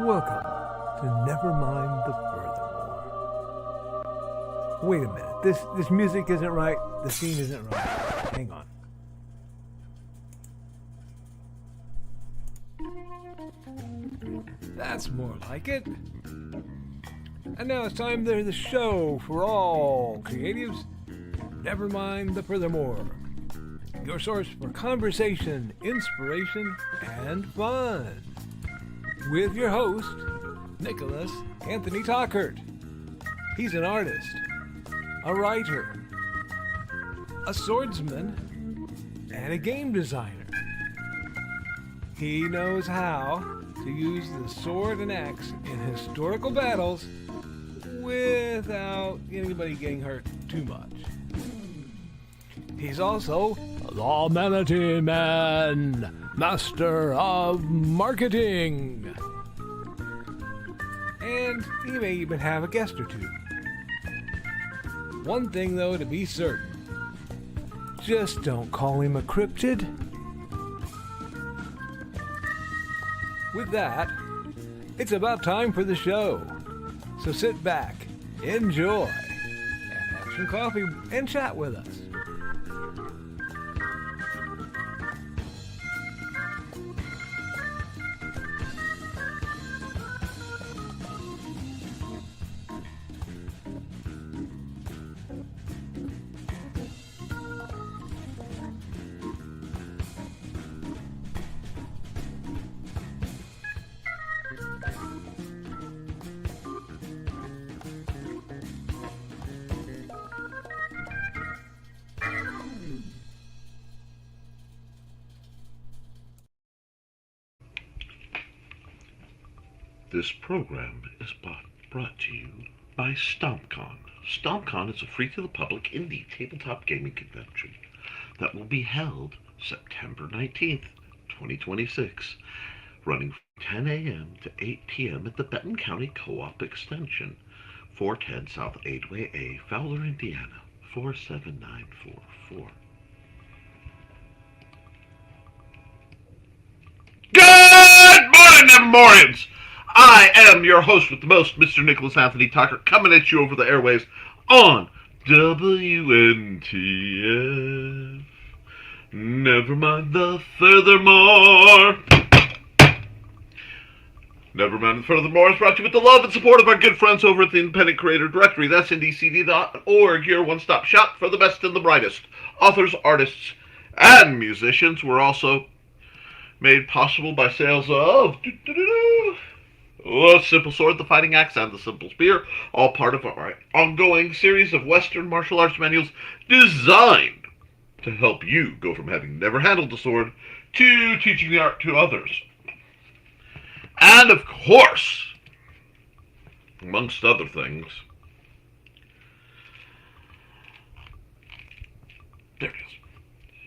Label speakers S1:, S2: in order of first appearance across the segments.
S1: Welcome to Nevermind the Furthermore. Wait a minute. This music isn't right. The scene isn't right. Hang on. That's more like it. And now it's time to the show for all creatives. Nevermind the Furthermore. Your source for conversation, inspiration, and fun. With your host, Nicholas Anthony Tockert. He's an artist, a writer, a swordsman, and a game designer. He knows how to use the sword and axe in historical battles without anybody getting hurt too much. He's also the Manatee Man, master of marketing. And he may even have a guest or two. One thing, though, to be certain. Just don't call him a cryptid. With that, it's about time for the show. So sit back, enjoy, and have some coffee and chat with us.
S2: This program is brought to you by StompCon. StompCon is a free-to-the-public indie tabletop gaming convention that will be held September 19th, 2026, running from 10 a.m. to 8 p.m. at the Benton County Koepp Extension, 410 South 8way A, Fowler, Indiana, 47944. Good morning, Nevermorians! I am your host with the most, Mr. Nicholas Anthony Tockert, coming at you over the airwaves on WNTF. Nevermind the Furthermore. Nevermind the Furthermore is brought to you with the love and support of our good friends over at the Independent Creator Directory. That's ndcd.org, your one-stop shop for the best and the brightest authors, artists, and musicians. We're also made possible by sales of Simple Sword, the Fighting Axe, and the Simple Spear, all part of our ongoing series of Western martial arts manuals designed to help you go from having never handled the sword to teaching the art to others. And of course, amongst other things, there it is.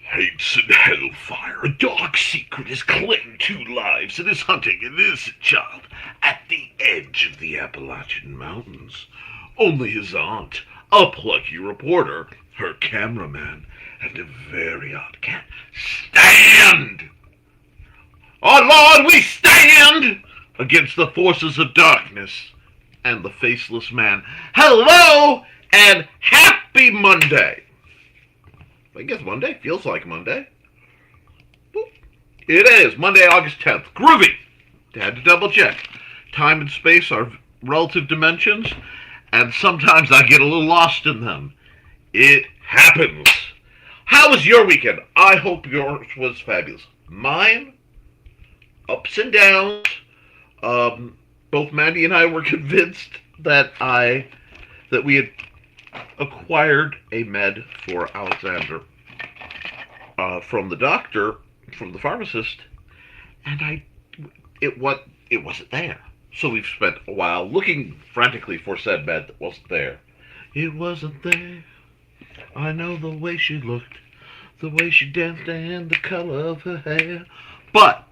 S2: Hates and hellfire, a dark secret has claimed 2 lives and is hunting an innocent child at the edge of the Appalachian Mountains. Only his aunt, a plucky reporter, her cameraman, and a very odd cat stand. Oh Lord, we stand against the forces of darkness and the faceless man. Hello and happy Monday. I guess Monday feels like Monday. Boop. It is Monday, August 10th. Groovy. Had to double check. Time and space are relative dimensions, and sometimes I get a little lost in them. It happens. How was your weekend? I hope yours was fabulous. Mine, ups and downs. Both Mandy and I were convinced that we had acquired a med for Alexander from the doctor, from the pharmacist, and it wasn't there. So we've spent a while looking frantically for said med that wasn't there. It wasn't there. I know the way she looked, the way she danced, and the color of her hair. But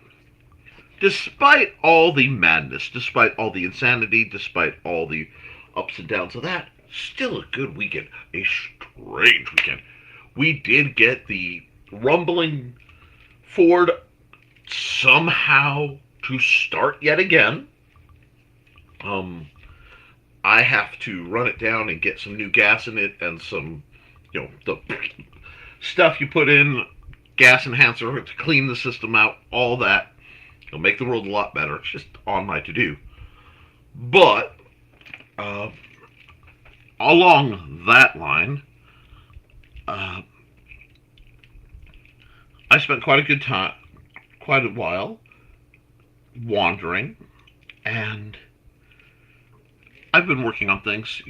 S2: despite all the madness, despite all the insanity, despite all the ups and downs of that, still a good weekend. A strange weekend. We did get the rumbling Ford somehow to start yet again. Um, I have to run it down and get some new gas in it and some, the stuff you put in, gas enhancer to clean the system out, all that. It'll make the world a lot better. It's just on my to-do. But, uh, along that line, uh, I spent quite a while wandering, and I've been working on things,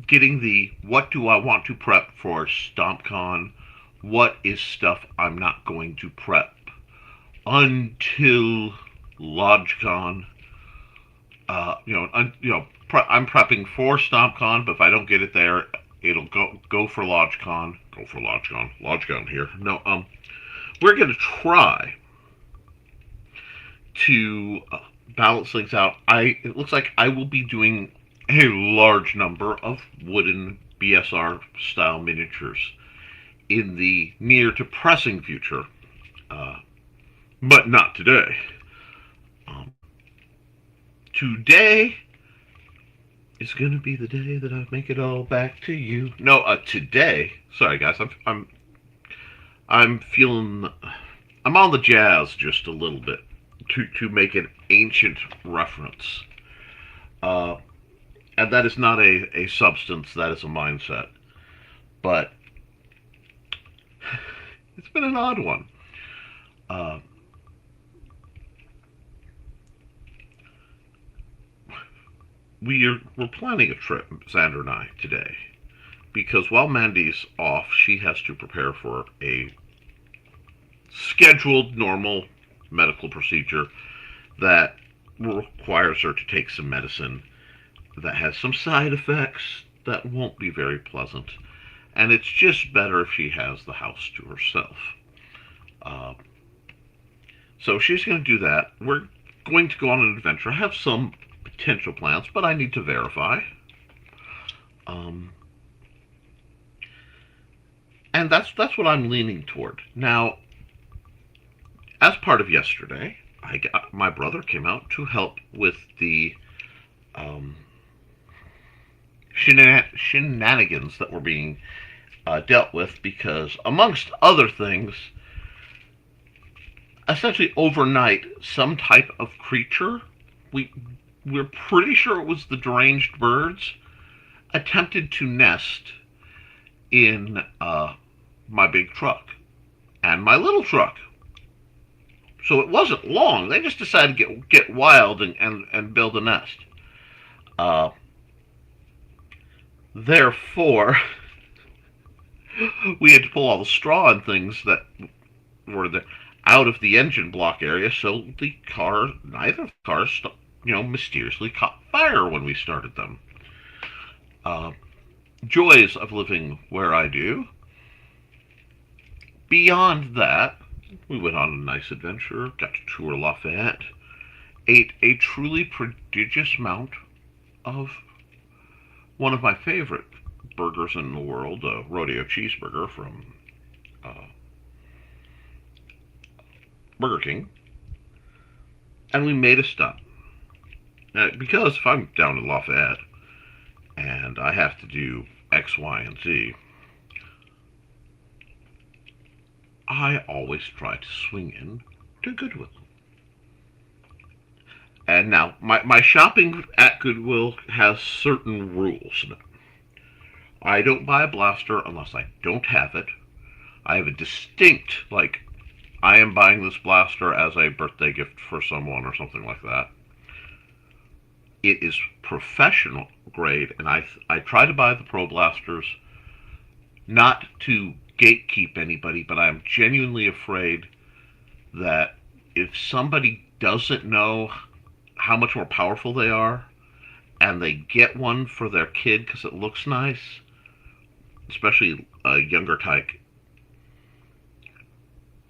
S2: getting the what do I want to prep for StompCon, what is stuff I'm not going to prep until LodgeCon. I'm prepping for StompCon, but if I don't get it there, it'll go for LodgeCon. Go for LodgeCon. LodgeCon here. No, we're gonna try to balance things out. It looks like I will be doing a large number of wooden BSR style miniatures in the near to pressing future, but not today. Today is going to be the day that I make it all back to you. No, today. Sorry, guys. I'm feeling. I'm on the jazz just a little bit to make an ancient reference. And that is not a substance. That is a mindset. But it's been an odd one. We're planning a trip, Xander and I, today, because while Mandy's off, she has to prepare for a scheduled, normal medical procedure that requires her to take some medicine that has some side effects that won't be very pleasant, and it's just better if she has the house to herself. So she's going to do that. We're going to go on an adventure. I have some potential plans, but I need to verify. And that's what I'm leaning toward. Now, as part of yesterday, my brother came out to help with the shenanigans that were being dealt with, because, amongst other things, essentially overnight, some type of creature, we're pretty sure it was the deranged birds, attempted to nest in my big truck and my little truck. So it wasn't long. They just decided to get wild and build a nest. Therefore, we had to pull all the straw and things that were there out of the engine block area, so neither of the cars, mysteriously caught fire when we started them. Joys of living where I do. Beyond that, we went on a nice adventure, got to tour Lafayette, ate a truly prodigious amount of one of my favorite burgers in the world, a rodeo cheeseburger from Burger King, and we made a stop. Now, because if I'm down in Lafayette and I have to do X, Y, and Z, I always try to swing in to Goodwill. And now, my shopping at Goodwill has certain rules. I don't buy a blaster unless I don't have it. I have a distinct, I am buying this blaster as a birthday gift for someone or something like that. It is professional grade, and I try to buy the Pro Blasters not to gatekeep anybody, but I'm genuinely afraid that if somebody doesn't know how much more powerful they are, and they get one for their kid because it looks nice, especially a younger type,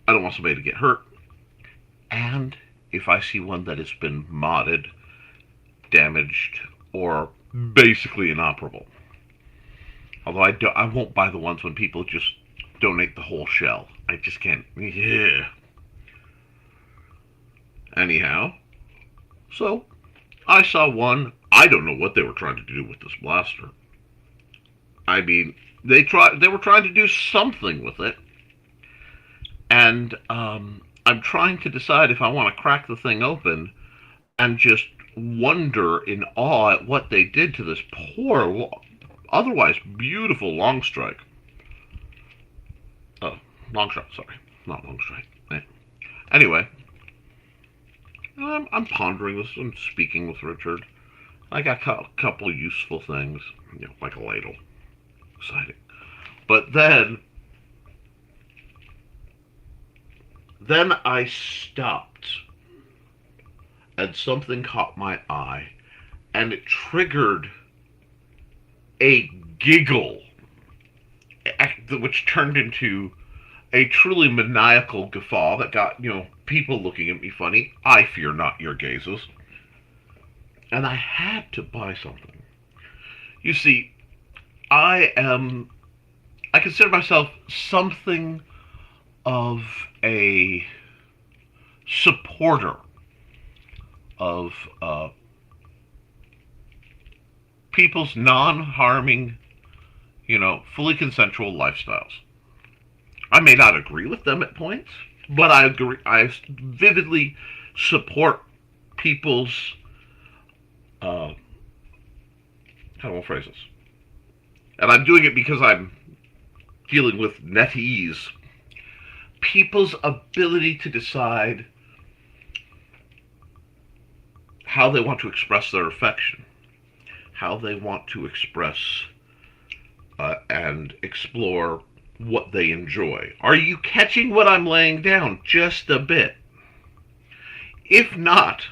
S2: I don't want somebody to get hurt. And if I see one that has been modded, damaged, or basically inoperable. Although I won't buy the ones when people just donate the whole shell. I just can't. Yeah. Anyhow, so I saw one I don't know what they were trying to do with this blaster. I mean, they were trying to do something with it, and I'm trying to decide if I want to crack the thing open and just wonder in awe at what they did to this poor, otherwise beautiful long strike. Long shot, sorry, not long strike. Anyway, I'm pondering this. I'm speaking with Richard. I got a couple of useful things, like a ladle. Exciting. But then I stopped, and something caught my eye, and it triggered a giggle, which turned into a truly maniacal guffaw that got, people looking at me funny. I fear not your gazes. And I had to buy something. You see, I consider myself something of a supporter of people's non-harming, fully consensual lifestyles. I may not agree with them at points, but I vividly support people's, how do I phrase this? And I'm doing it because I'm dealing with NetEase. People's ability to decide how they want to express their affection, how they want to express and explore what they enjoy. Are you catching what I'm laying down? Just a bit. If not,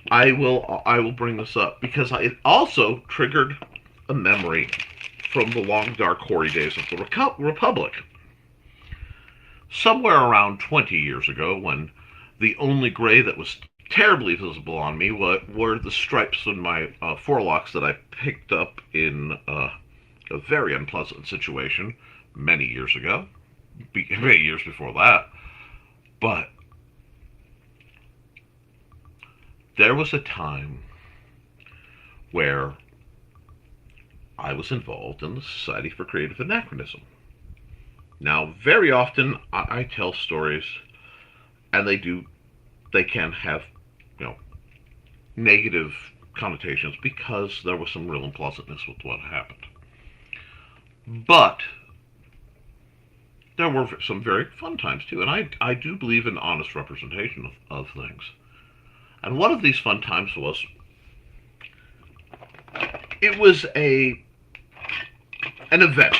S2: I will bring this up because it also triggered a memory from the long dark hoary days of the Republic. Somewhere around 20 years ago, when the only gray that was terribly visible on me were the stripes on my forelocks that I picked up in a very unpleasant situation many years ago, many years before that. But there was a time where I was involved in the Society for Creative Anachronism. Now, very often I tell stories, and they can have, negative connotations because there was some real unpleasantness with what happened. But there were some very fun times too, and I do believe in honest representation of things. And one of these fun times was, it was an event,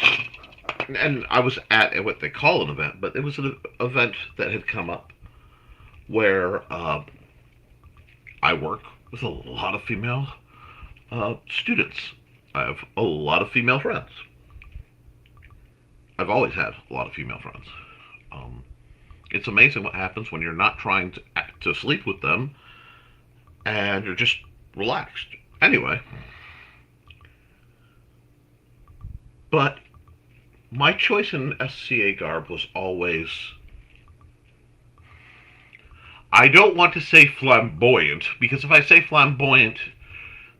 S2: and I was at what they call an event, but it was an event that had come up where I work with a lot of female students. I have a lot of female friends. I've always had a lot of female friends. It's amazing what happens when you're not trying to sleep with them and you're just relaxed. Anyway, but my choice in SCA garb was always, I don't want to say flamboyant, because if I say flamboyant,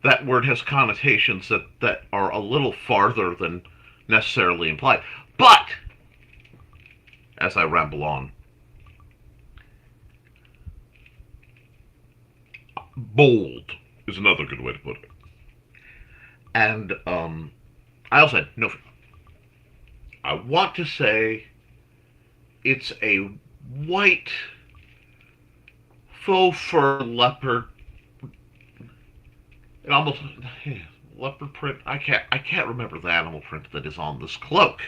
S2: that word has connotations that are a little farther than necessarily implied. But, as I ramble on, bold is another good way to put it. And I also had no, I want to say it's a white faux fur leopard. It almost, leopard print. I can't remember the animal print that is on this cloak,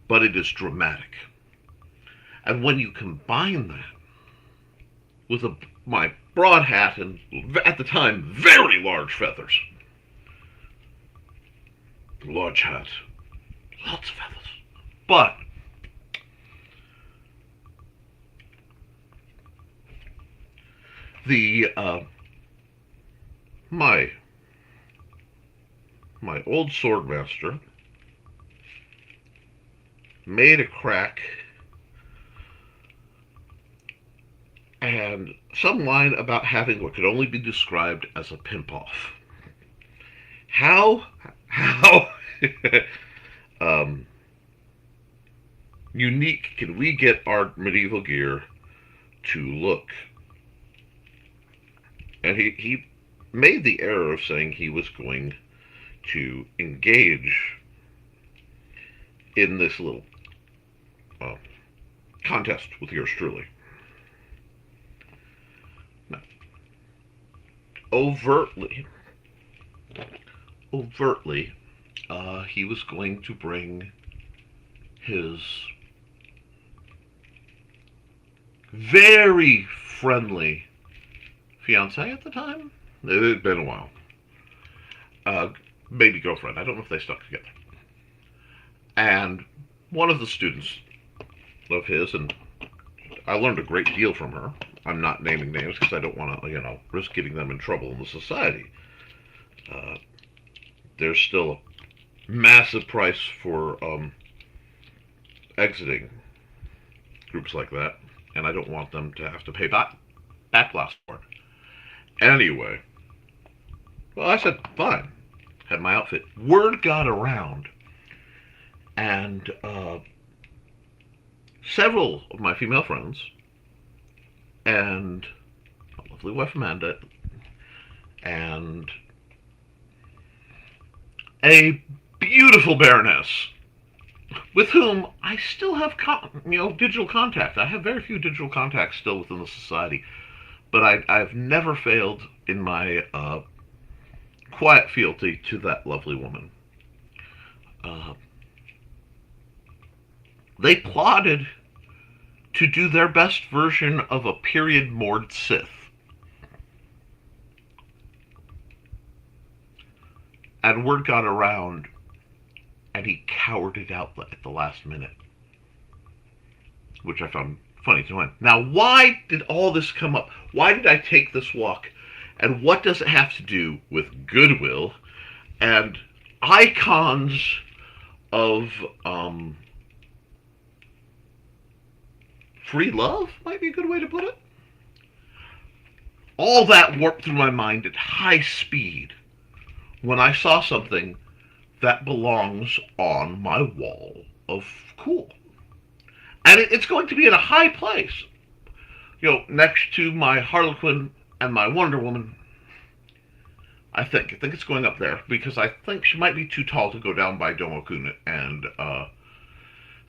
S2: but it is dramatic. And when you combine that with my broad hat and, at the time, very large feathers, large hat, lots of feathers, but the my old swordmaster made a crack and some line about having what could only be described as a pimp-off. How um, unique can we get our medieval gear to look? And he made the error of saying he was going to engage in this little uh, contest with yours truly. Now, overtly, he was going to bring his very friendly fiance at the time. It had been a while. Maybe girlfriend. I don't know if they stuck together. And one of the students of his, and I learned a great deal from her. I'm not naming names because I don't want to, risk getting them in trouble in the society. There's still a massive price for exiting groups like that, and I don't want them to have to pay backlash for it. Anyway, well, I said, fine. Had my outfit. Word got around, and several of my female friends, and my lovely wife Amanda, and a beautiful baroness, with whom I still have digital contact. I have very few digital contacts still within the society, but I've never failed in my quiet fealty to that lovely woman. They plotted to do their best version of a period Mord Sith. And word got around, and he cowered it out at the last minute, which I found funny to him. Now, why did all this come up? Why did I take this walk? And what does it have to do with goodwill and icons of free love? Might be a good way to put it. All that warped through my mind at high speed when I saw something that belongs on my wall of cool. And it's going to be in a high place. Next to my Harlequin and my Wonder Woman. I think it's going up there, because I think she might be too tall to go down by Domokun and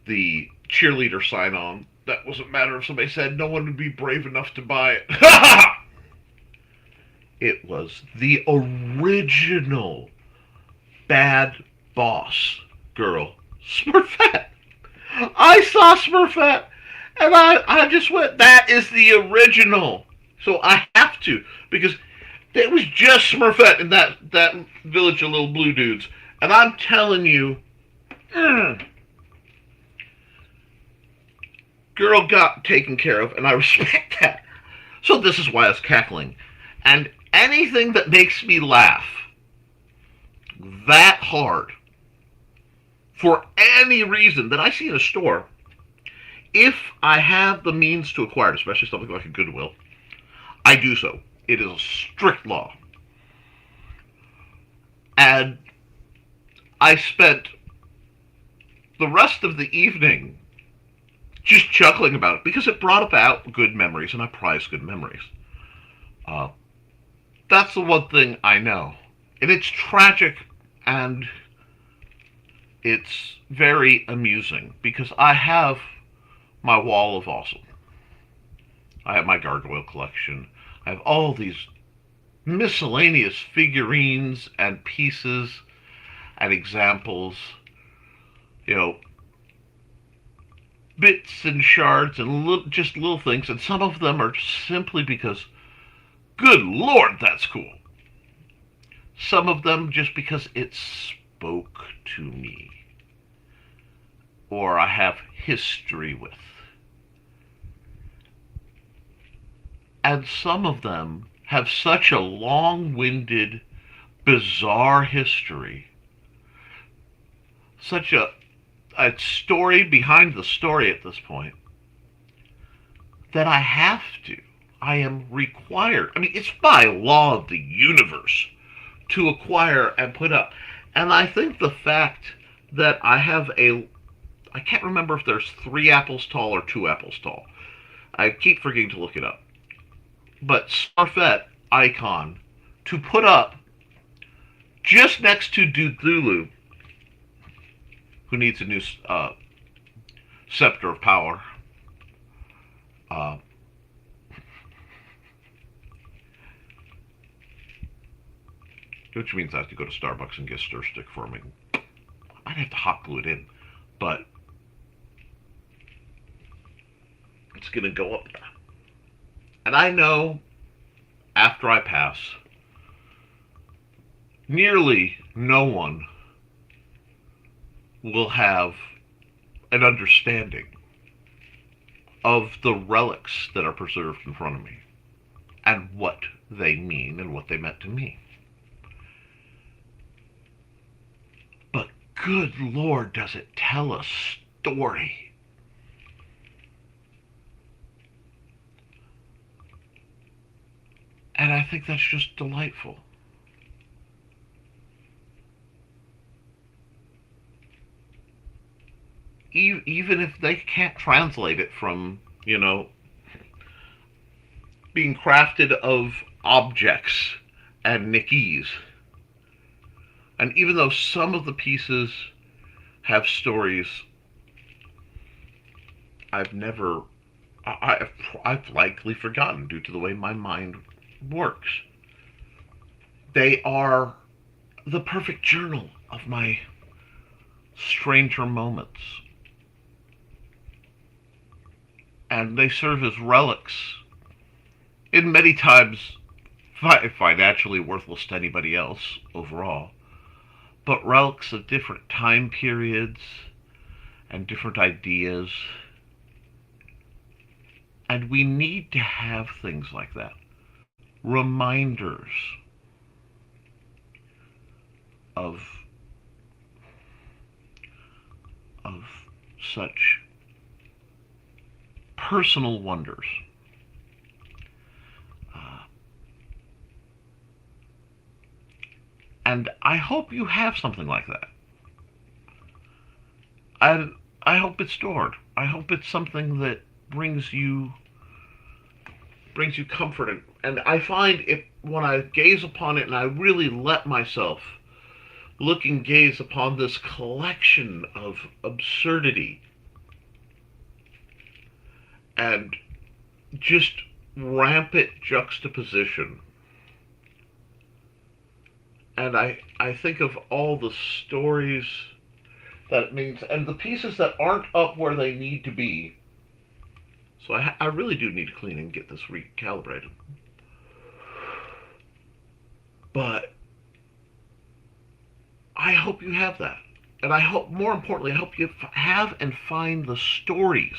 S2: the cheerleader sign-on. That wasn't matter if somebody said no one would be brave enough to buy it. It was the original Bad Boss girl, Smurfette. I saw Smurfette, and I just went, that is the original. So I have to, because it was just Smurfette in that village of little blue dudes. And I'm telling you, girl got taken care of, and I respect that. So this is why I was cackling. And anything that makes me laugh that hard for any reason that I see in a store, if I have the means to acquire it, especially something like a Goodwill, I do so. It is a strict law. And I spent the rest of the evening just chuckling about it, because it brought about good memories, and I prize good memories. That's the one thing I know. And it's tragic, and it's very amusing, because I have my wall of awesome. I have my gargoyle collection. I have all these miscellaneous figurines and pieces and examples, bits and shards and just little things, and some of them are simply because, good Lord, that's cool. Some of them just because it spoke to me, or I have history with. And some of them have such a long-winded, bizarre history, such a story behind the story at this point, that I have to. I am required. I mean, it's by law of the universe to acquire and put up. And I think the fact that I can't remember if there's 3 apples tall or 2 apples tall. I keep forgetting to look it up. But Starfet icon to put up just next to Dudulu, who needs a new scepter of power. Uh, which means I have to go to Starbucks and get a stir stick for me. I might have to hot glue it in, but it's going to go up there. And I know after I pass, nearly no one will have an understanding of the relics that are preserved in front of me and what they mean and what they meant to me. But good Lord, does it tell a story. And I think that's just delightful. Even if they can't translate it from, being crafted of objects and Nickies. And even though some of the pieces have stories I've likely forgotten due to the way my mind works, they are the perfect journal of my stranger moments. And they serve as relics, in many times financially worthless to anybody else overall, but relics of different time periods and different ideas. And we need to have things like that. Reminders of such personal wonders. And I hope you have something like that. I hope it's stored. I hope it's something that brings you comfort. And I find when I gaze upon it and I really let myself look and gaze upon this collection of absurdity and just rampant juxtaposition. And I think of all the stories that it means, and the pieces that aren't up where they need to be. So I really do need to clean and get this recalibrated. But I hope you have that. And I hope, more importantly, I hope you have and find the stories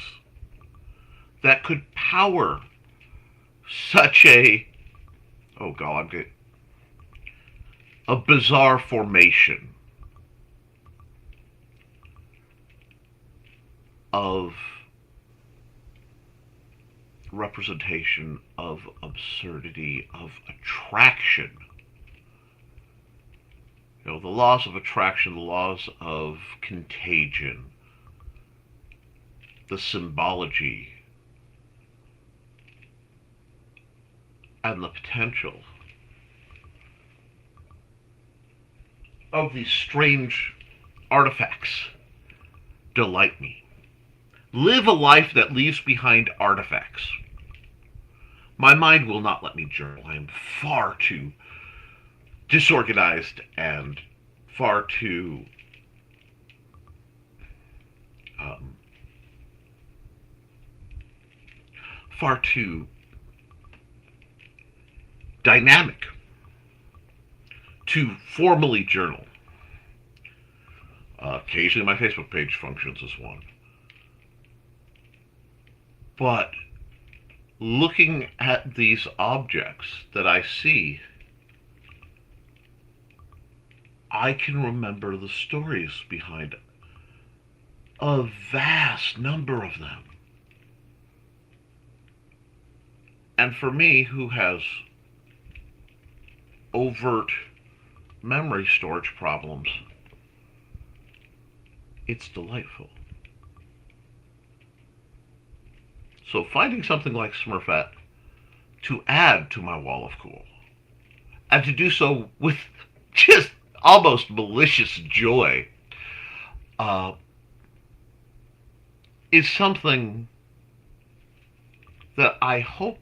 S2: that could power such a bizarre formation of representation, of absurdity, of attraction. The laws of attraction, the laws of contagion, the symbology, and the potential of these strange artifacts delight me. Live a life that leaves behind artifacts. My mind will not let me journal. I am far too disorganized and far too dynamic to formally journal. Occasionally my Facebook page functions as one. But looking at these objects that I see, I can remember the stories behind a vast number of them. And for me, who has overt memory storage problems, it's delightful. So finding something like Smurfette to add to my wall of cool, and to do so with just almost malicious joy, uh, is something that I hope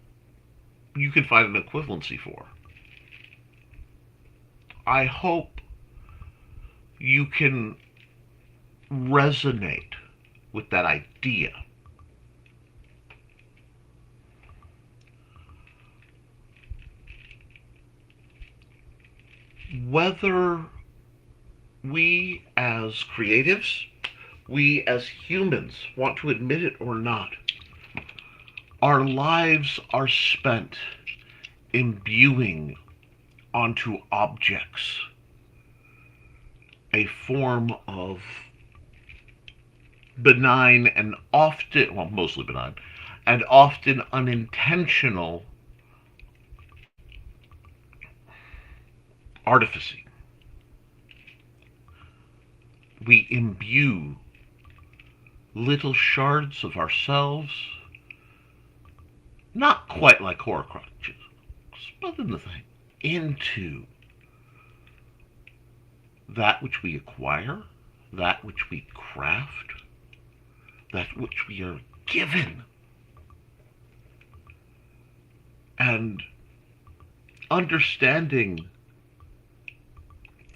S2: you can find an equivalency for. I hope you can resonate with that idea. Whether we as creatives, we as humans want to admit it or not, our lives are spent imbuing onto objects a form of benign and often, well, mostly benign, and often unintentional artificy. We imbue little shards of ourselves, not quite like Horcruxes, but in the thing, into that which we acquire, that which we craft, that which we are given. And understanding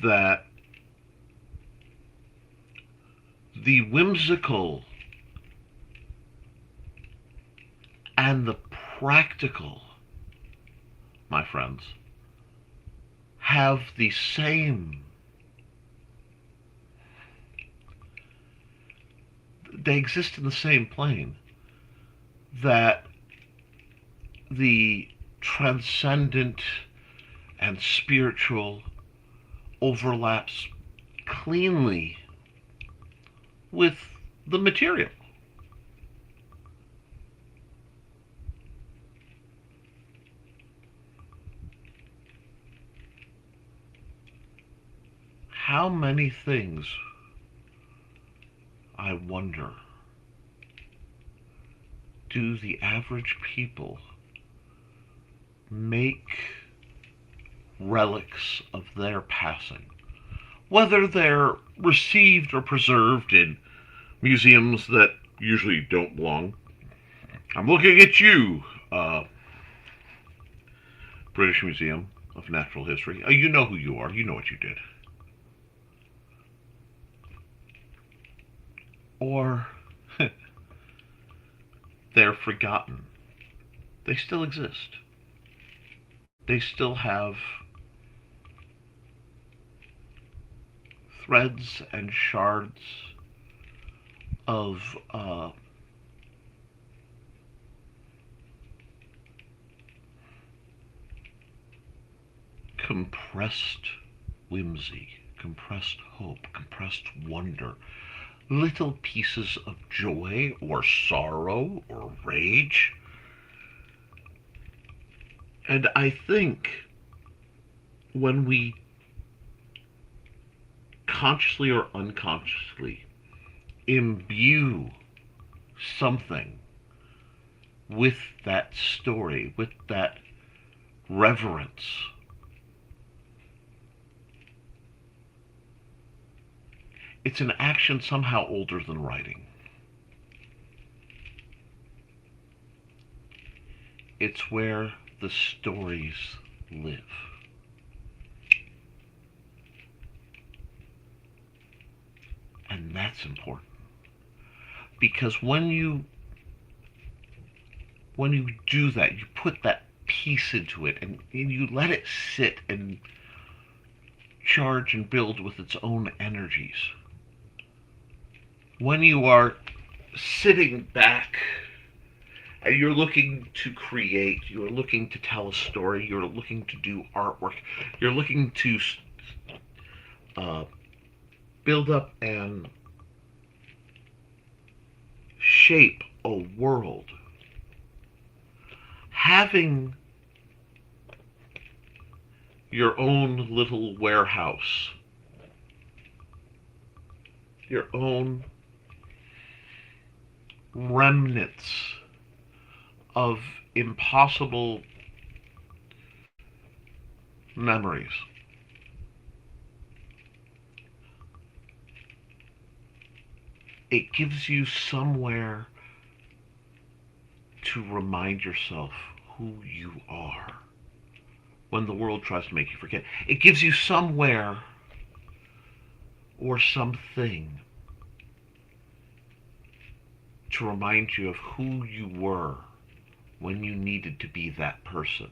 S2: that the whimsical and the practical, my friends, have the same, they exist in the same plane, that the transcendent and spiritual overlaps cleanly with the material. How many things, I wonder, do the average people make relics of their passing? Whether they're received or preserved in museums that usually don't belong. I'm looking at you, British Museum of Natural History. You know who you are. You know what you did. Or they're forgotten. They still exist. They still have threads and shards of compressed whimsy, compressed hope, compressed wonder, little pieces of joy or sorrow or rage. And I think when we consciously or unconsciously imbue something with that story, with that reverence, it's an action somehow older than writing. It's where the stories live. And that's important. Because when you do that, you put that piece into it and you let it sit and charge and build with its own energies. When you are sitting back and you're looking to create, you're looking to tell a story, you're looking to do artwork, you're looking to build up and shape a world. having your own little warehouse, your own remnants of impossible memories. It gives you somewhere to remind yourself who you are when the world tries to make you forget. It gives you somewhere or something to remind you of who you were when you needed to be that person,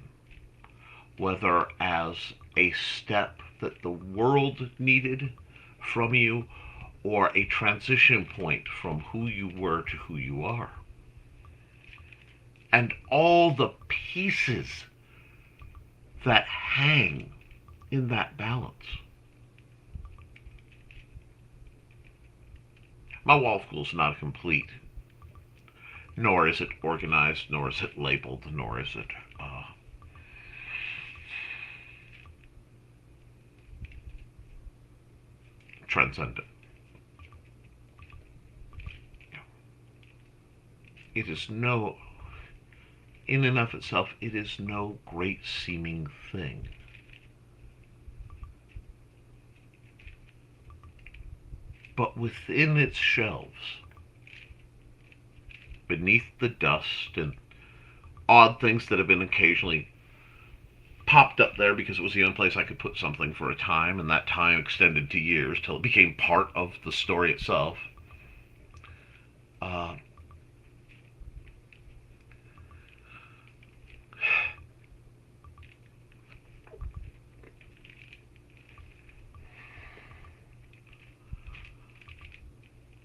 S2: whether as a step that the world needed from you or a transition point from who you were to who you are. And all the pieces that hang in that balance. My wall of cool is not complete, nor is it organized, nor is it labeled, nor is it transcendent. It is no, in and of itself, it is no great seeming thing. But within its shelves, beneath the dust and odd things that have been occasionally popped up there because it was the only place I could put something for a time, and that time extended to years till it became part of the story itself.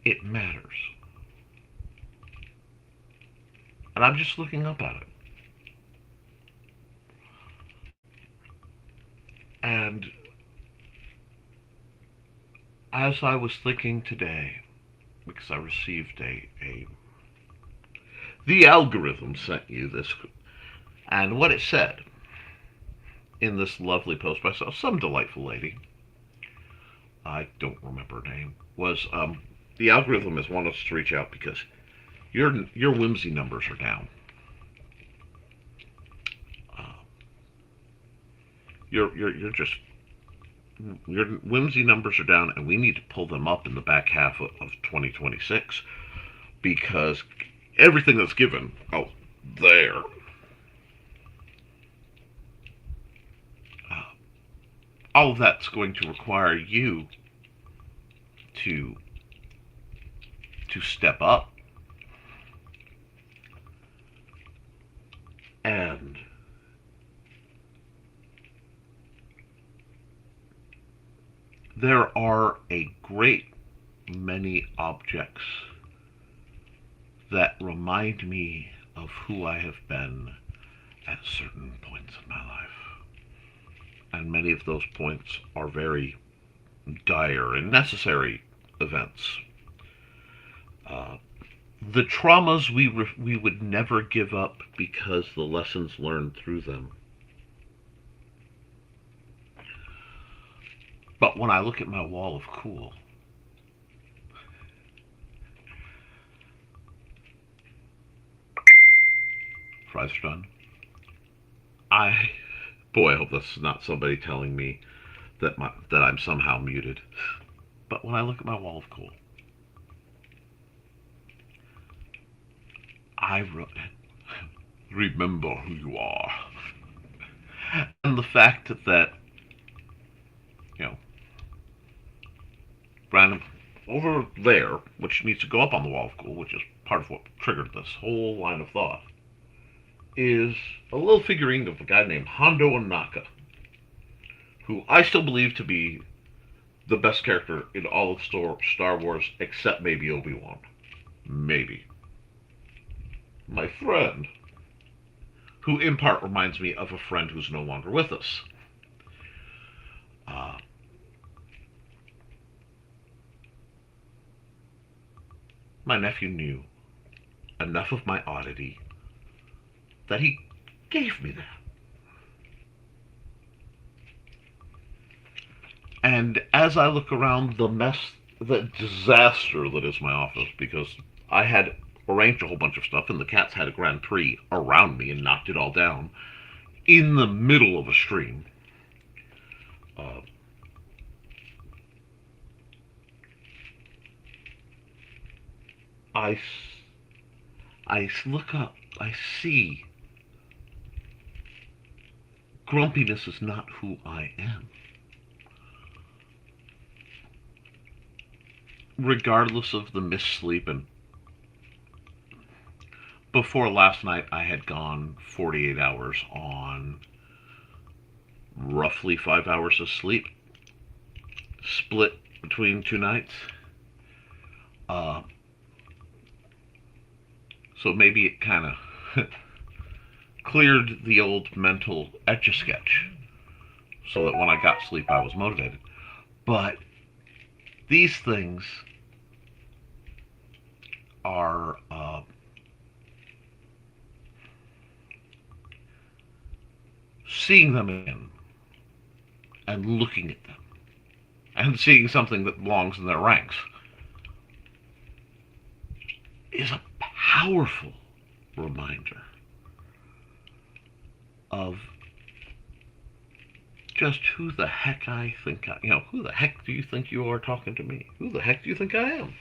S2: It matters. And I'm just looking up at it. And as I was thinking today, because I received the algorithm sent you this, and what it said in this lovely post by some delightful lady, I don't remember her name, was the algorithm has wanted us to reach out because your whimsy numbers are down. You're just, your whimsy numbers are down, and we need to pull them up in the back half of 2026 because everything that's given there all of that's going to require you to step up and there are a great many objects that remind me of who I have been at certain points in my life. And many of those points are very dire and necessary events. The traumas we would never give up because the lessons learned through them. But when I look at my wall of cool, fries are done. Boy, I hope this is not somebody telling me that I'm somehow muted. But when I look at my wall of cool, I wrote it. Remember who you are. And the fact that, random over there, which needs to go up on the wall of cool, which is part of what triggered this whole line of thought, is a little figurine of a guy named Hondo Ohnaka, who I still believe to be the best character in all of Star Wars, except maybe Obi-Wan. Maybe. My friend, who in part reminds me of a friend who's no longer with us. My nephew knew enough of my oddity that he gave me that. And as I look around the mess, the disaster that is my office, because I had arranged a whole bunch of stuff, and the cats had a Grand Prix around me and knocked it all down in the middle of a stream. I look up, I see grumpiness is not who I am. Regardless of the missed sleep, and before last night I had gone 48 hours on roughly 5 hours of sleep, split between 2 nights. So maybe it kind of cleared the old mental etch-a-sketch so that when I got sleep I was motivated. But these things are seeing them in and looking at them and seeing something that belongs in their ranks is a powerful reminder of just who the heck I think who the heck do you think you are talking to me? Who the heck do you think I am?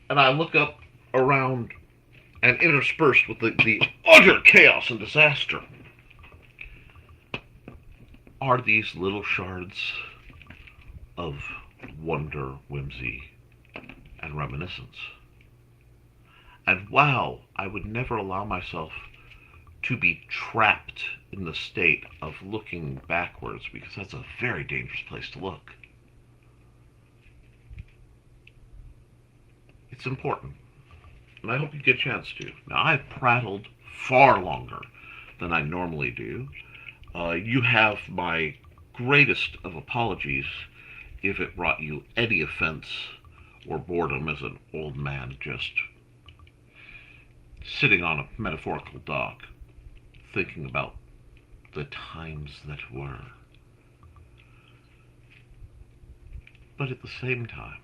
S2: And I look up around, and interspersed with the utter chaos and disaster are these little shards of wonder, whimsy, and reminiscence. And wow, I would never allow myself to be trapped in the state of looking backwards, because that's a very dangerous place to look. It's important, and I hope you get a chance to. Now, I've prattled far longer than I normally do. You have my greatest of apologies if it brought you any offense or boredom as an old man just sitting on a metaphorical dock thinking about the times that were. But at the same time,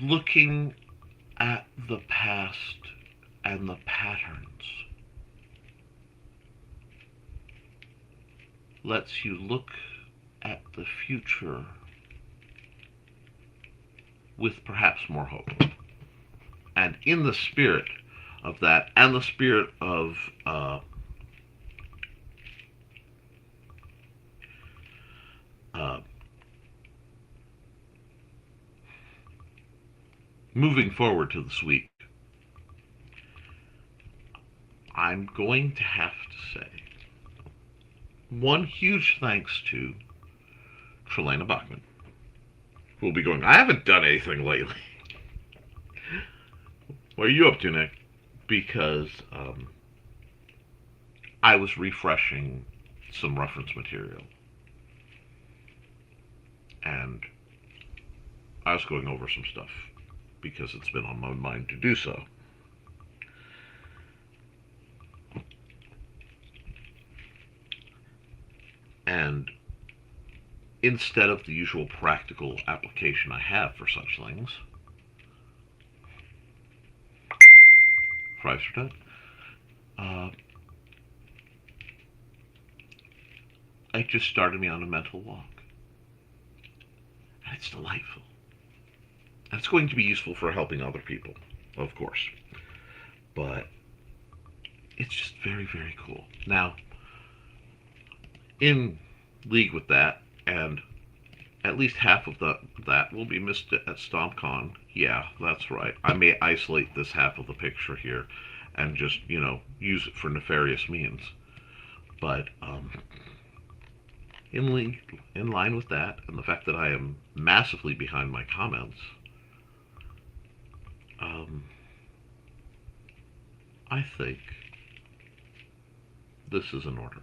S2: looking at the past and the patterns lets you look at the future with perhaps more hope. And in the spirit of that, and the spirit of moving forward to this week, I'm going to have to say one huge thanks to Trelana Bachman, who will be going, I haven't done anything lately. What are you up to, Nick? Because I was refreshing some reference material, and I was going over some stuff because it's been on my mind to do so. And instead of the usual practical application I have for such things, fries are done, it just started me on a mental walk. And it's delightful. And it's going to be useful for helping other people, of course. But it's just very, very cool. Now, in league with that, and at least half of that will be missed at StompCon. Yeah, that's right. I may isolate this half of the picture here and just, use it for nefarious means. But in line with that, and the fact that I am massively behind my comments, I think this is in order.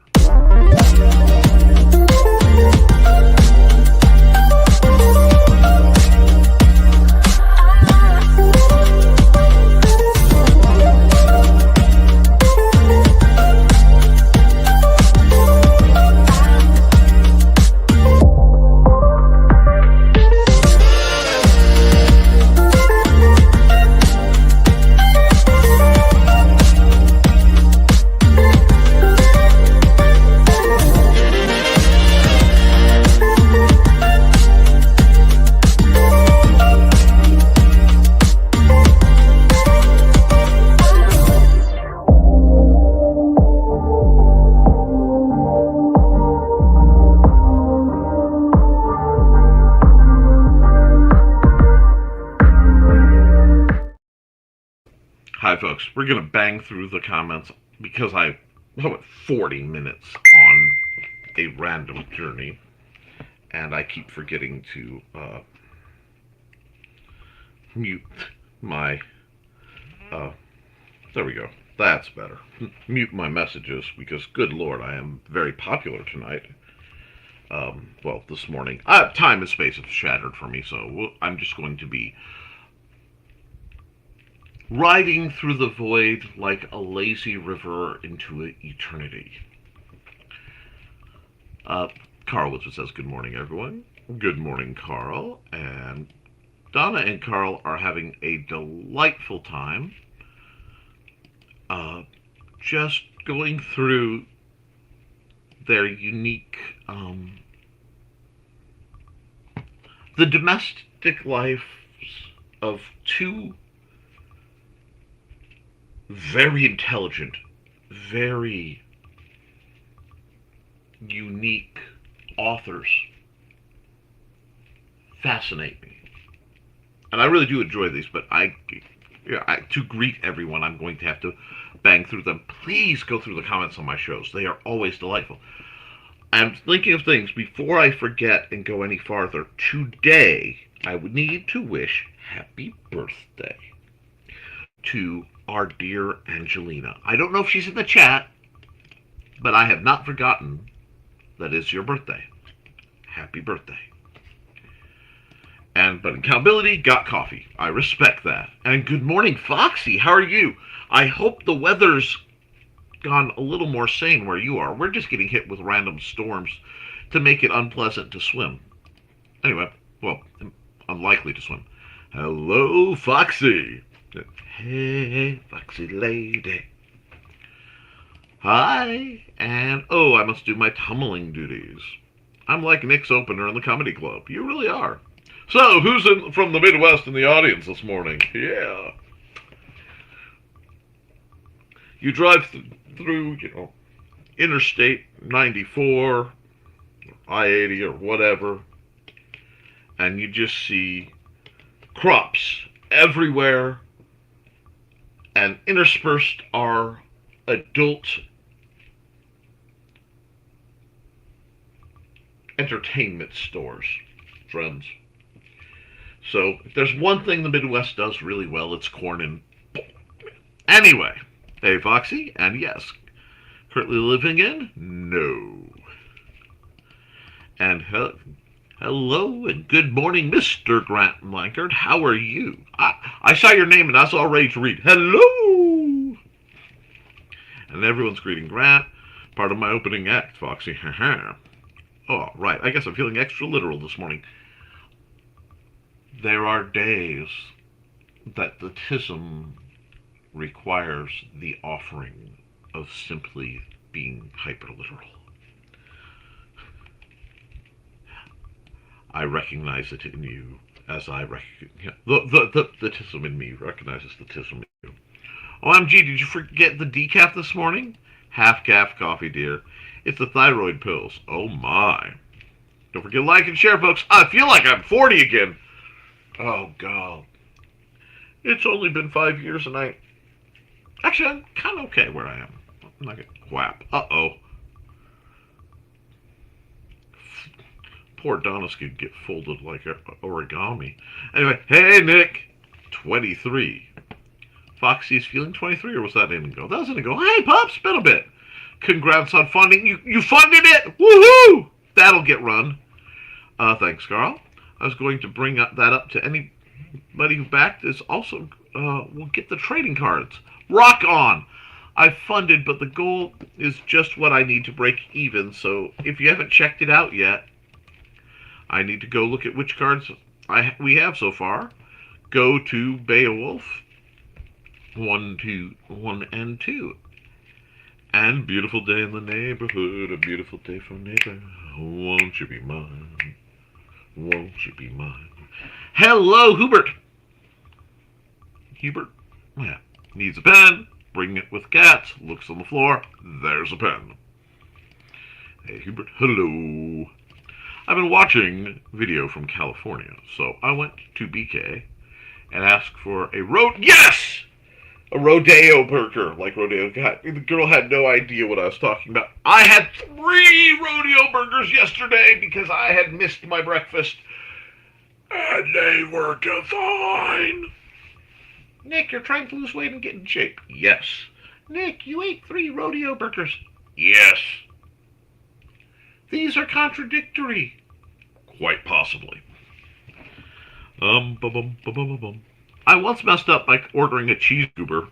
S2: Hi, folks. We're going to bang through the comments because I went 40 minutes on a random journey, and I keep forgetting to mute my... there we go. That's better. Mute my messages because, good Lord, I am very popular tonight. Well, this morning. Time and space have shattered for me, so I'm just going to be riding through the void like a lazy river into eternity. Carl Woodson says, good morning, everyone. Good morning, Carl. And Donna and Carl are having a delightful time just going through their unique, the domestic lives of two very intelligent, very unique authors. Fascinate me. And I really do enjoy these, but to greet everyone, I'm going to have to bang through them. Please go through the comments on my shows. They are always delightful. I'm thinking of things before I forget and go any farther. Today, I would need to wish happy birthday to our dear Angelina. I don't know if she's in the chat, but I have not forgotten that it's your birthday. Happy birthday. But accountability, got coffee. I respect that. And good morning, Foxy. How are you? I hope the weather's gone a little more sane where you are. We're just getting hit with random storms to make it unpleasant to swim. Anyway, well, unlikely to swim. Hello, Foxy. Hey, Foxy lady. Hi. And, I must do my tumbling duties. I'm like Nick's opener in the comedy club. You really are. So, who's from the Midwest in the audience this morning? Yeah. You drive through, Interstate 94, I-80 or whatever, and you just see crops everywhere, and interspersed are adult entertainment stores, friends. So, if there's one thing the Midwest does really well, it's corn and... Anyway, hey, Foxy, and yes, currently living in? No. And hello and good morning, Mr. Grant Blankard. How are you? I saw your name and I was all ready to read. Hello! And everyone's greeting Grant. Part of my opening act, Foxy. Oh, right. I guess I'm feeling extra literal this morning. There are days that the tism requires the offering of simply being hyperliteral. I recognize it in you as I recognize... The tism in me recognizes the tism in you. OMG, did you forget the decaf this morning? Half-calf coffee, dear. It's the thyroid pills. Oh, my. Don't forget to like and share, folks. I feel like I'm 40 again. Oh, God. It's only been 5 years, and actually, I'm kind of okay where I am. I'm not going to whap. Uh-oh. Poor Donna's could get folded like origami. Anyway, hey, Nick. 23. Foxy's feeling 23, or was that Indigo? That was Indigo. Hey, Pops, been a bit. Congrats on funding. You funded it! Woohoo! That'll get run. Thanks, Carl. I was going to bring that up to anybody who backed is also will get the trading cards. Rock on! I funded, but the goal is just what I need to break even, so if you haven't checked it out yet, I need to go look at which cards we have so far. Go to Beowulf 1 and 2. And beautiful day in the neighborhood, a beautiful day for neighbor. Won't you be mine? Won't you be mine? Hello, Hubert. Hubert? Yeah. Needs a pen. Bring it with cats. Looks on the floor. There's a pen. Hey, Hubert. Hello. I've been watching video from California, so I went to BK and asked for a road. Yes! A rodeo burger, like rodeo. God, the girl had no idea what I was talking about. I had 3 rodeo burgers yesterday because I had missed my breakfast. And they were divine. Nick, you're trying to lose weight and get in shape. Yes. Nick, you ate 3 rodeo burgers. Yes. These are contradictory. Quite possibly. Bum. I once messed up by ordering a cheese goober,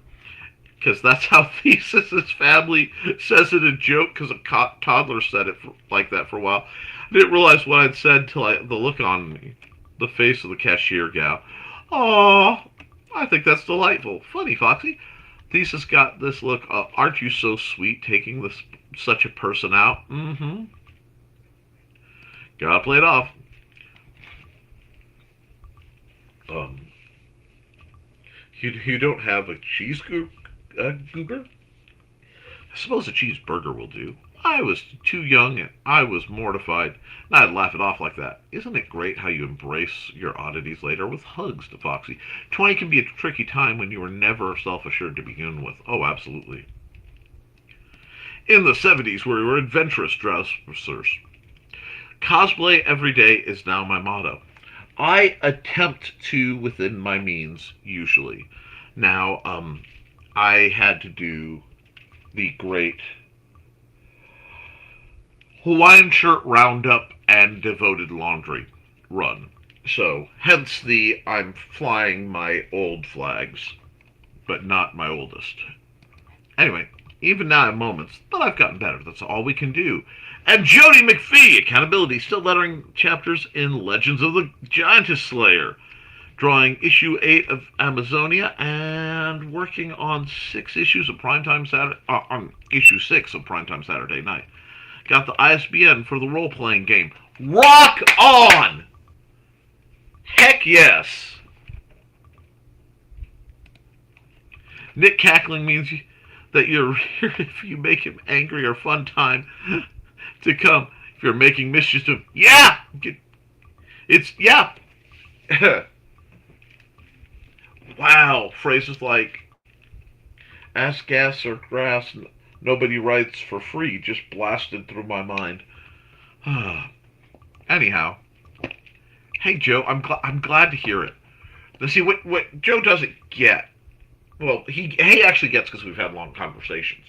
S2: because that's how Thesis' family says it in joke, because a toddler said it like that for a while. I didn't realize what I'd said till the look on the face of the cashier gal. Aw, I think that's delightful. Funny, Foxy. Thesis got this look, aren't you so sweet taking such a person out? Mm-hmm. Gotta play it off. You don't have a cheese goober? I suppose a cheeseburger will do. I was too young and I was mortified, and I'd laugh it off like that. Isn't it great how you embrace your oddities later with hugs to Foxy? 20 can be a tricky time when you were never self-assured to begin with. Oh, absolutely. In the 70s, we were adventurous dressers. Cosplay every day is now my motto. I attempt to within my means, usually. Now, I had to do the great Hawaiian shirt roundup and devoted laundry run. So, hence the I'm flying my old flags, but not my oldest. Anyway, even now I have moments, but I've gotten better. That's all we can do. And Jody McPhee, accountability, still lettering chapters in Legends of the Giantess Slayer, drawing issue 8 of Amazonia, and working on 6 issues of Primetime Saturday, on issue 6 of Primetime Saturday Night. Got the ISBN for the role-playing game. Rock on! Heck yes! Nick cackling means that you're here if you make him angry or fun time to come. If you're making mischief to him, yeah! It's, yeah! Wow, phrases like ask gas or grass, nobody writes for free, just blasted through my mind. Anyhow, hey Joe, I'm glad to hear it. Now see, what Joe doesn't get, well, he actually gets because we've had long conversations.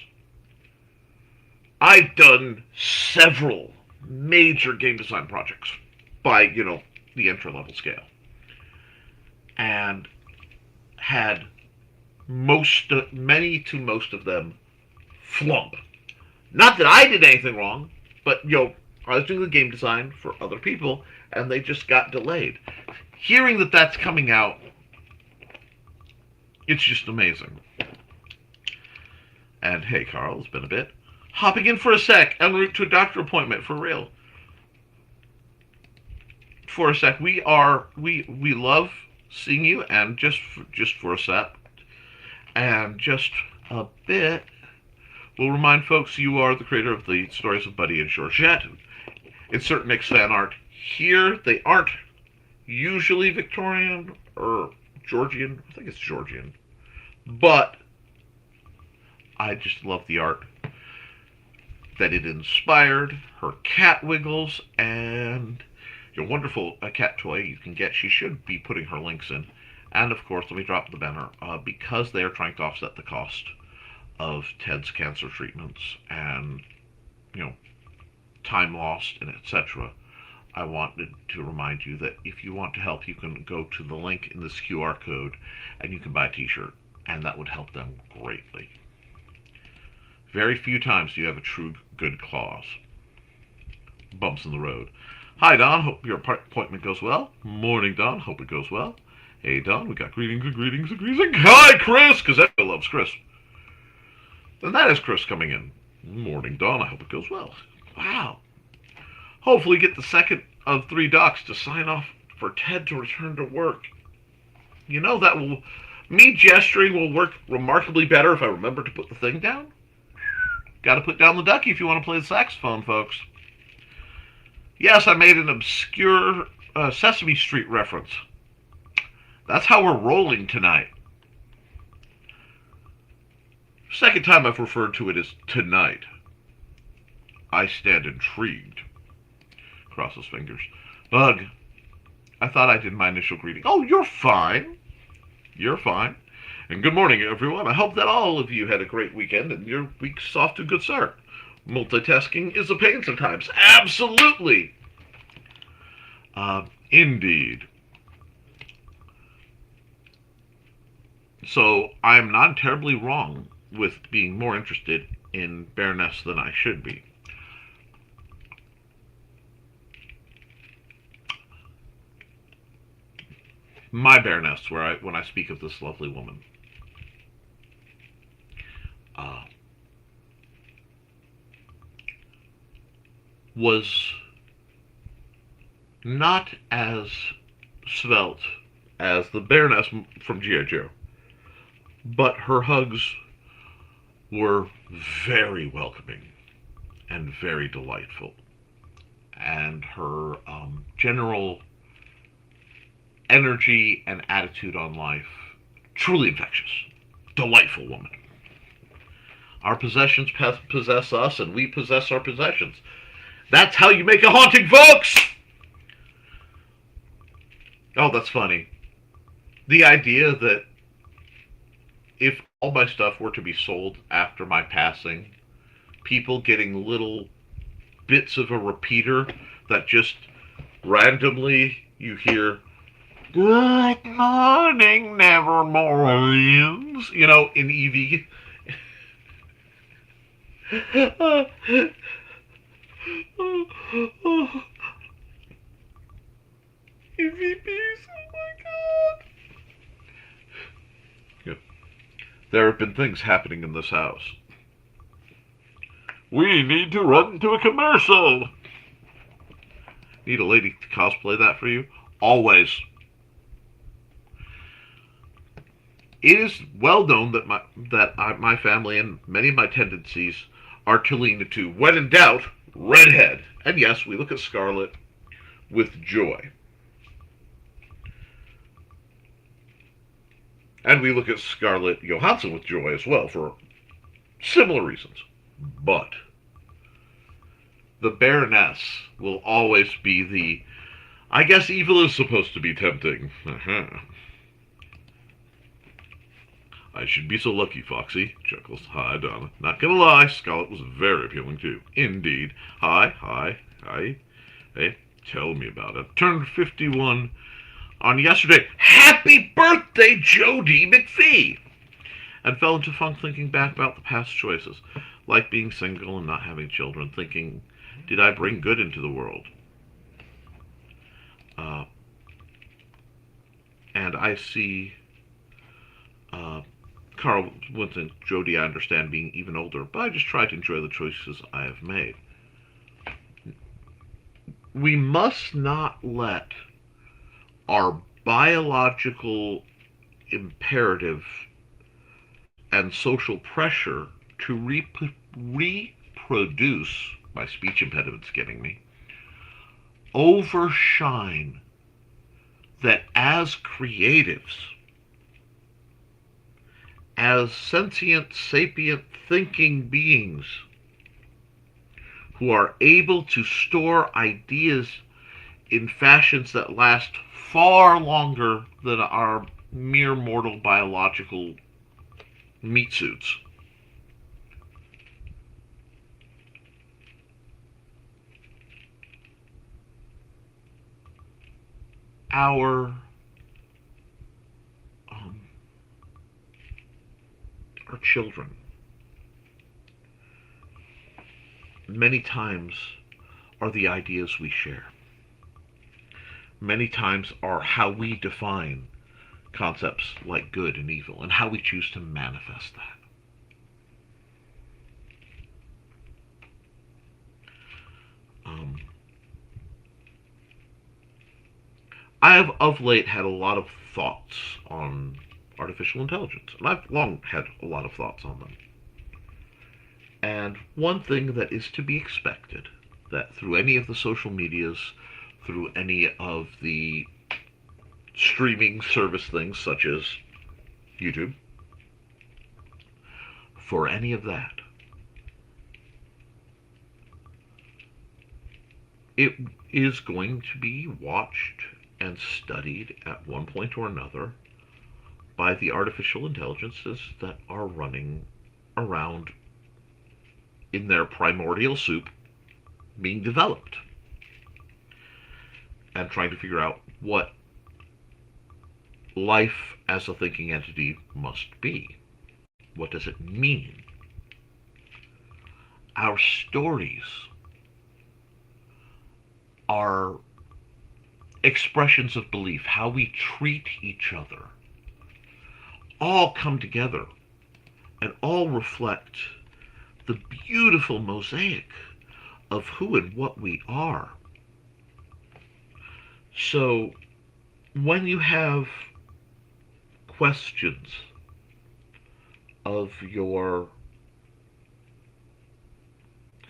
S2: I've done several major game design projects by, the entry-level scale. And had many to most of them flump. Not that I did anything wrong, but, I was doing the game design for other people, and they just got delayed. Hearing that that's coming out, it's just amazing. And hey, Carl, it's been a bit. Hopping in for a sec, en route to a doctor appointment, for real. For a sec, we love seeing you, and just for a sec, and just a bit, we'll remind folks you are the creator of the stories of Buddy and Georgette. Insert Nick's fan art here. They aren't usually Victorian or Georgian. I think it's Georgian. But I just love the art that it inspired. Her cat wiggles and your wonderful cat toy you can get. She should be putting her links in. And of course, let me drop the banner. Because they are trying to offset the cost of Ted's cancer treatments and, time lost and etc., I wanted to remind you that if you want to help, you can go to the link in this QR code and you can buy a t-shirt, and that would help them greatly. Very few times do you have a true good cause. Bumps in the road. Hi, Don. Hope your appointment goes well. Morning, Don. Hope it goes well. Hey, Don. We got greetings. Hi, Chris, because everybody loves Chris. And that is Chris coming in. Morning, Don. I hope it goes well. Wow. Hopefully get the second of 3 docs to sign off for Ted to return to work. Me gesturing will work remarkably better if I remember to put the thing down. Got to put down the ducky if you want to play the saxophone, folks. Yes, I made an obscure Sesame Street reference. That's how we're rolling tonight. Second time I've referred to it as tonight. I stand intrigued. Cross his fingers. Bug, I thought I did my initial greeting. Oh, you're fine. You're fine. And good morning, everyone. I hope that all of you had a great weekend and your week's off to a good start. Multitasking is a pain sometimes. Absolutely. Indeed. So I am not terribly wrong with being more interested in bare nests than I should be. My bare nests, when I speak of this lovely woman, was not as svelte as the bare nest from G.I. Joe, but her hugs were very welcoming and very delightful, and her general energy and attitude on life truly infectious. Delightful woman. Our possessions possess us, and we possess our possessions. That's how you make a haunting, folks! Oh, that's funny. The idea that if all my stuff were to be sold after my passing, people getting little bits of a repeater that just randomly you hear, "Good morning, Nevermind," in EV. EVPs, oh my god. Yeah. There have been things happening in this house. We need to run to a commercial. Need a lady to cosplay that for you? Always. It is well known that my family and many of my tendencies are to lean into, when in doubt, redhead. And yes, we look at Scarlett with joy. And we look at Scarlett Johansson with joy as well, for similar reasons. But the Baroness will always be the, I guess evil is supposed to be tempting. I should be so lucky, Foxy, chuckles. Hi, Donna. Not gonna lie, Scarlett was very appealing too. Indeed. Hi. Hey, tell me about it. Turned 51 on yesterday. Happy birthday, Jodie McPhee! And fell into funk thinking back about the past choices, like being single and not having children, thinking, did I bring good into the world? And I see Carl Winston, Jodie, I understand being even older, but I just try to enjoy the choices I have made. We must not let our biological imperative and social pressure to reproduce, my speech impediment's getting me, overshine that as creatives, as sentient, sapient, thinking beings who are able to store ideas in fashions that last far longer than our mere mortal biological meat suits. Our children many times are the ideas we share. Many times are how we define concepts like good and evil and how we choose to manifest that. I have of late had a lot of thoughts on artificial intelligence, and I've long had a lot of thoughts on them. And one thing that is to be expected, that through any of the social medias, through any of the streaming service things such as YouTube, for any of that. It is going to be watched and studied at one point or another by the artificial intelligences that are running around in their primordial soup being developed and trying to figure out what life as a thinking entity must be. What does it mean? Our stories are expressions of belief, how we treat each other, all come together and all reflect the beautiful mosaic of who and what we are. So when you have questions of your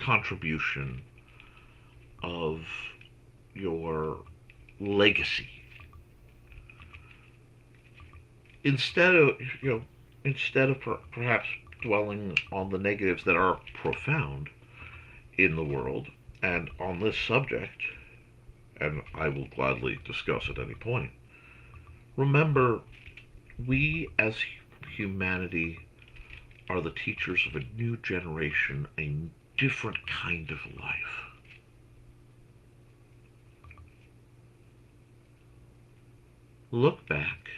S2: contribution, of your legacy, instead of perhaps dwelling on the negatives that are profound in the world and on this subject, and I will gladly discuss at any point, remember, we as humanity are the teachers of a new generation, a different kind of life. Look back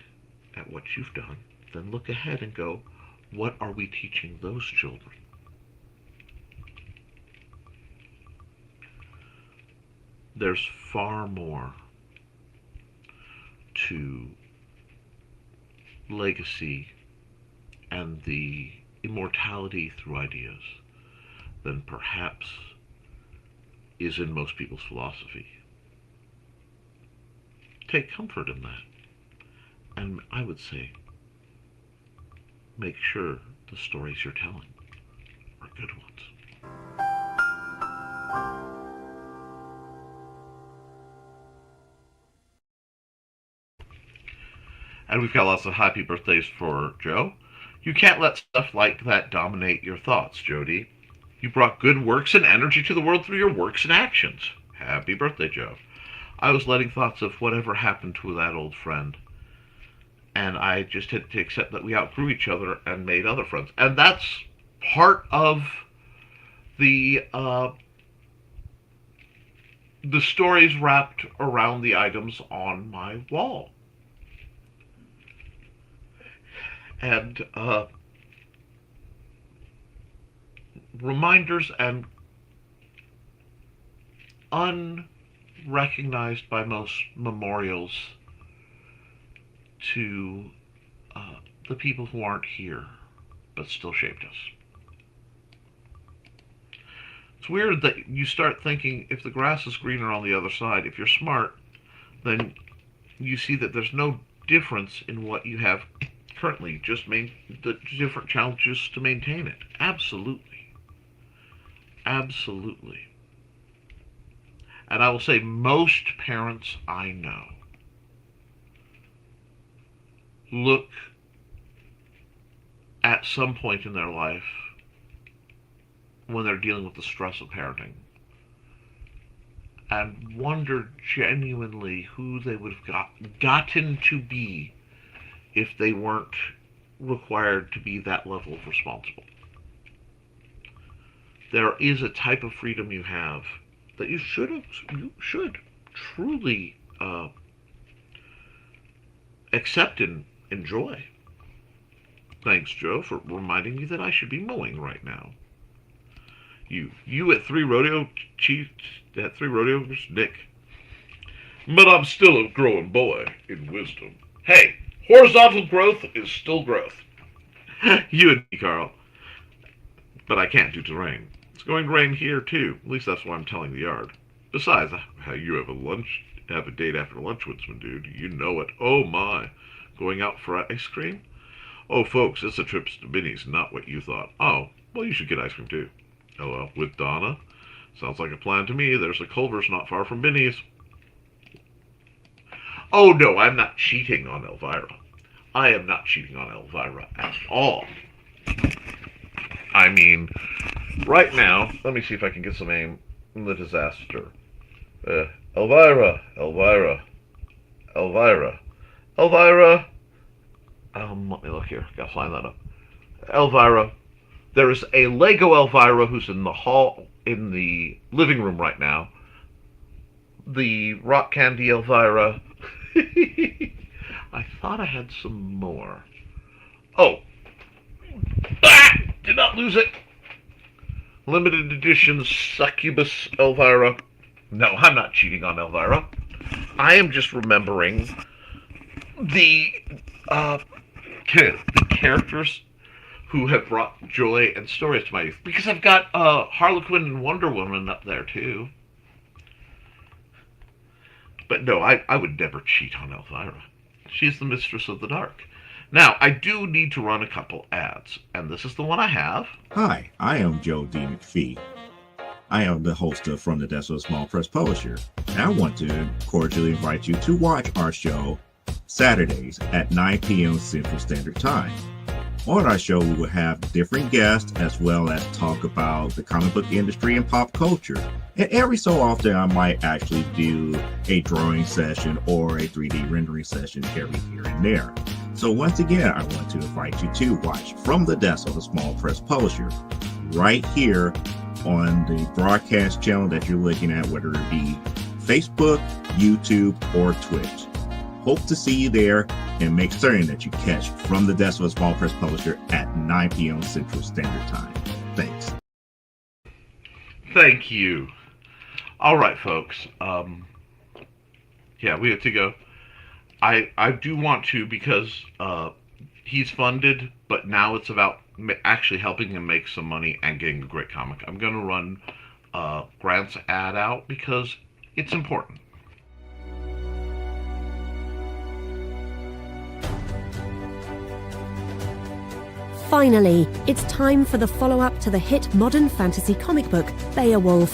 S2: at what you've done, then look ahead and go, what are we teaching those children? There's far more to legacy and the immortality through ideas than perhaps is in most people's philosophy. Take comfort in that. And I would say, make sure the stories you're telling are good ones. And we've got lots of happy birthdays for Joe. You can't let stuff like that dominate your thoughts, Jody. You brought good works and energy to the world through your works and actions. Happy birthday, Joe. I was letting thoughts of whatever happened to that old friend. And I just had to accept that we outgrew each other and made other friends. And that's part of the stories wrapped around the items on my wall. And reminders and unrecognized by most memorials to the people who aren't here but still shaped us. It's weird that you start thinking if the grass is greener on the other side, if you're smart, then you see that there's no difference in what you have currently, just the different challenges to maintain it. Absolutely. Absolutely. And I will say most parents I know look at some point in their life when they're dealing with the stress of parenting and wonder genuinely who they would have gotten to be if they weren't required to be that level of responsible. There is a type of freedom you have that you should truly accept and enjoy. Thanks, Joe, for reminding me that I should be mowing right now. You at 3 Rodeo, Chief, at 3 Rodeos, Nick. But I'm still a growing boy in wisdom. Hey, horizontal growth is still growth. You and me, Carl. But I can't due to rain. It's going to rain here, too. At least that's why I'm telling the yard. Besides, how you have a date after lunch with some dude. You know it. Oh, my. Going out for ice cream? Oh, folks, it's a trip to Binny's, not what you thought. Oh, well, you should get ice cream, too. Oh, well, with Donna? Sounds like a plan to me. There's a Culver's not far from Binny's. Oh, no, I'm not cheating on Elvira. I am not cheating on Elvira at all. I mean, right now, let me see if I can get some aim in the disaster. Elvira, Elvira, Elvira, Elvira. Let me look here. Gotta find that up. Elvira. There is a Lego Elvira who's in the hall, in the living room right now. The rock candy Elvira. I thought I had some more. Oh. Ah! Did not lose it. Limited edition Succubus Elvira. No, I'm not cheating on Elvira. I am just remembering the characters who have brought joy and stories to my youth. Because I've got Harlequin and Wonder Woman up there too. But no, I would never cheat on Elvira. She's the mistress of the dark. Now, I do need to run a couple ads, and this is the one I have.
S3: Hi, I am Joe D. McPhee. I am the host of From the Desk of a Small Press Publisher, and I want to cordially invite you to watch our show Saturdays at 9 p.m. Central Standard Time. On our show, we will have different guests as well as talk about the comic book industry and pop culture. And every so often, I might actually do a drawing session or a 3D rendering session every here and there. So once again, I want to invite you to watch From the Desk of a Small Press Publisher right here on the broadcast channel that you're looking at, whether it be Facebook, YouTube, or Twitch. Hope to see you there, and make certain that you catch From the Desk of a Small Press Publisher at 9 p.m. Central Standard Time. Thanks.
S2: Thank you. All right, folks. Yeah, we have to go. I do want to, because he's funded, but now it's about actually helping him make some money and getting a great comic. I'm going to run Grant's ad out because it's important.
S4: Finally, it's time for the follow-up to the hit modern fantasy comic book, Beowulf.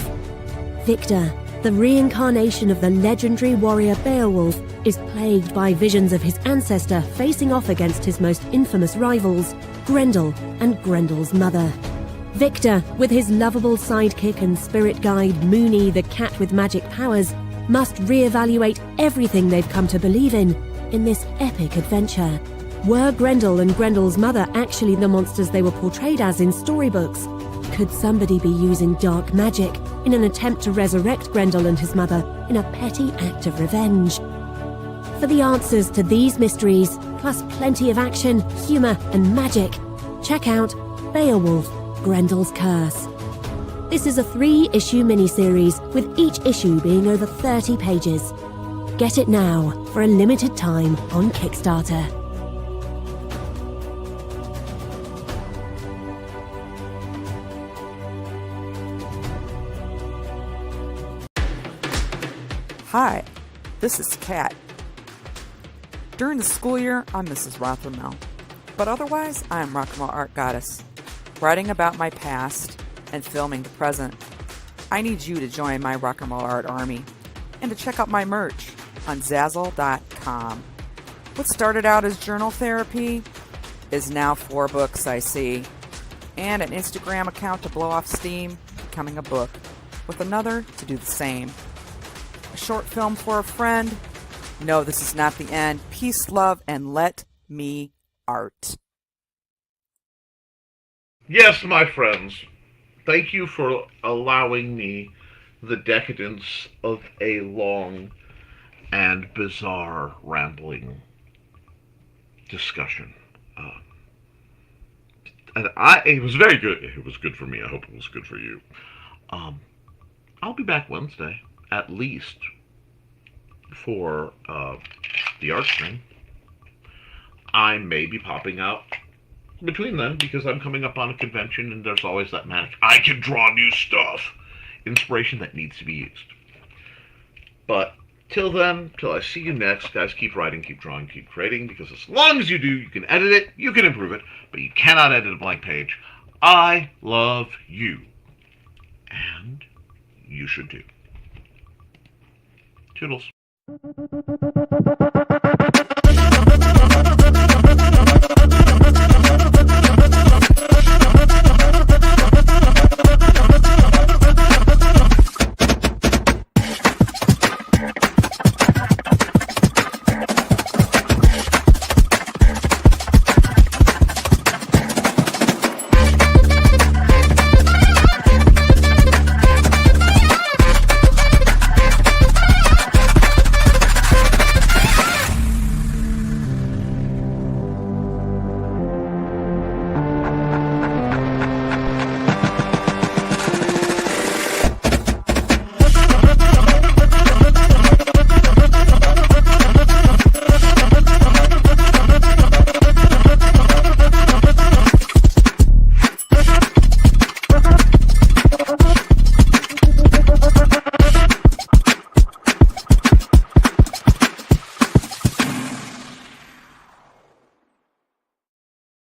S4: Victor, the reincarnation of the legendary warrior Beowulf, is plagued by visions of his ancestor facing off against his most infamous rivals, Grendel and Grendel's mother. Victor, with his lovable sidekick and spirit guide Moony the cat with magic powers, must reevaluate everything they've come to believe in this epic adventure. Were Grendel and Grendel's mother actually the monsters they were portrayed as in storybooks? Could somebody be using dark magic in an attempt to resurrect Grendel and his mother in a petty act of revenge? For the answers to these mysteries, plus plenty of action, humour and magic, check out Beowulf, Grendel's Curse. This is a 3-issue miniseries, with each issue being over 30 pages. Get it now for a limited time on Kickstarter.
S5: Hi, this is Kat. During the school year, I'm Mrs. Rothermel, but otherwise, I am Rock and Roll Art Goddess, writing about my past and filming the present. I need you to join my Rock and Roll Art army and to check out my merch on Zazzle.com. What started out as journal therapy is now 4 books, I see, and an Instagram account to blow off steam, becoming a book, with another to do the same. A short film for a friend. No, this is not the end. Peace, love, and let me art.
S2: Yes, my friends. Thank you for allowing me the decadence of a long and bizarre rambling discussion. And it was very good. It was good for me. I hope it was good for you. I'll be back Wednesday, at least, for the art stream. I may be popping out between then, because I'm coming up on a convention and there's always that manic, I can draw new stuff, inspiration that needs to be used. But till then, till I see you next, guys, keep writing, keep drawing, keep creating, because as long as you do, you can edit it, you can improve it, but you cannot edit a blank page. I love you. And you should too. Toodles.